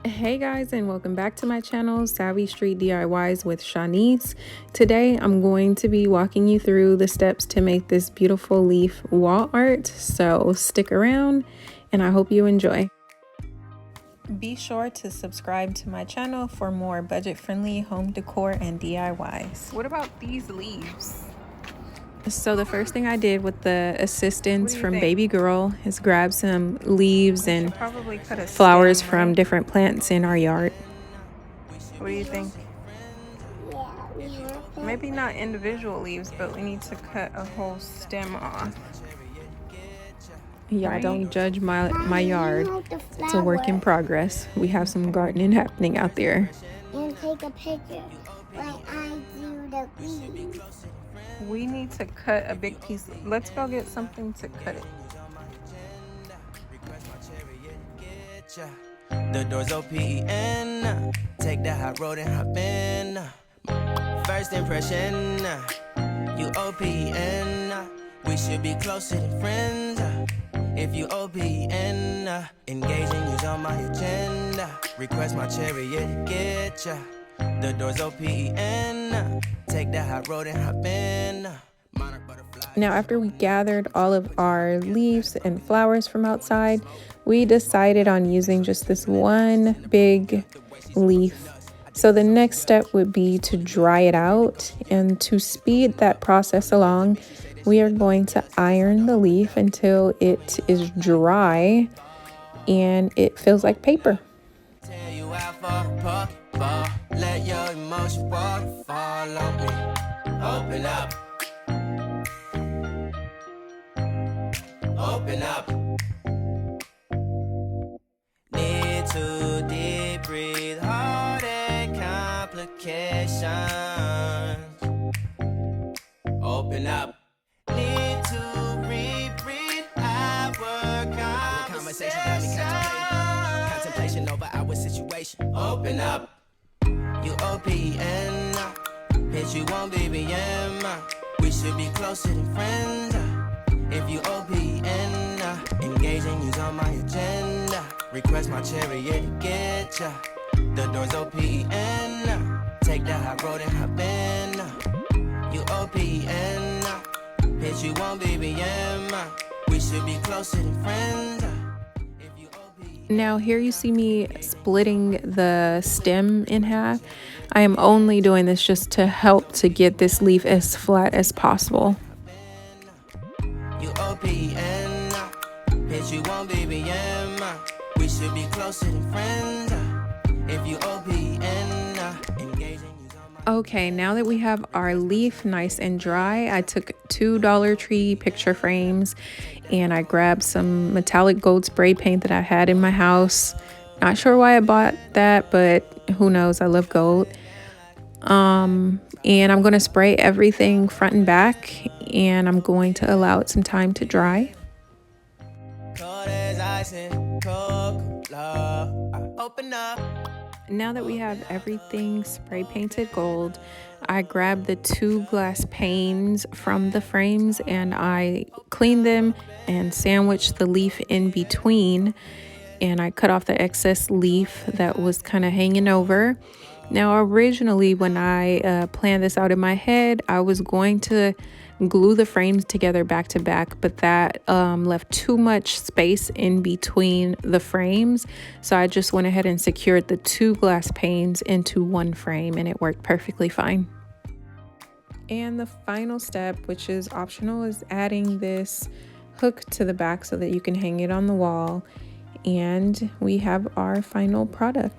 Hey guys, and welcome back to my channel, Savvy Street DIYs with Shanice. Today I'm going to be walking you through the steps to make this beautiful leaf wall art, so stick around and I hope you enjoy. Be sure to subscribe to my channel for more budget-friendly home decor and DIYs. What about these leaves? So the first thing I did with the assistance from Baby Girl is grab some leaves and flowers from different plants in our yard. What do you think? Maybe not individual leaves, but we need to cut a whole stem off. Yeah, don't judge my yard. It's a work in progress. We have some gardening happening out there. And take a picture when I do the leaves. We need to cut a big piece. Let's go get something to cut it. The doors open. Take the hot road and hop in. First impression, you OPN. We should be closer than friends. If you OPN, engaging you's on my agenda. Request my chariot, get ya. The doors OPN. Take the hot road and hop in. Now, after we gathered all of our leaves and flowers from outside, we decided on using just this one big leaf. So the next step would be to dry it out, and to speed that process along, we are going to iron the leaf until it is dry and it feels like paper. Let your emotion waterfall on me. Open up. Open up. Need to deep breathe, heart and complications. Open up. Need to reread our conversation. Got me contemplation over our situation. Open up. You OPN, bitch, you won't BBM. We should be closer than friends. If you OPN, engaging you's on my agenda. Request my chariot, get ya. The doors OPN. Take the hot road and hop in. You OPN, bitch, you won't BBM. We should be closer than friends. Now here you see me splitting the stem in half. I am only doing this just to help to get this leaf as flat as possible. You OPN, bitch, you won't BBM. We should be closer than friends. If you OPN, engaging. Okay, now that we have our leaf nice and dry, I took two Dollar Tree picture frames and I grabbed some metallic gold spray paint that I had in my house. Not sure why I bought that, but who knows, I love gold. And I'm going to spray everything front and back, and I'm going to allow it some time to dry. Open up. Now that we have everything spray painted gold, I grabbed the two glass panes from the frames and I cleaned them and sandwiched the leaf in between, and I cut off the excess leaf that was kind of hanging over. Now originally when I planned this out in my head, I was going to glue the frames together back to back, but that left too much space in between the frames, so I just went ahead and secured the two glass panes into one frame, and it worked perfectly fine. And the final step, which is optional, is adding this hook to the back so that you can hang it on the wall, and we have our final product.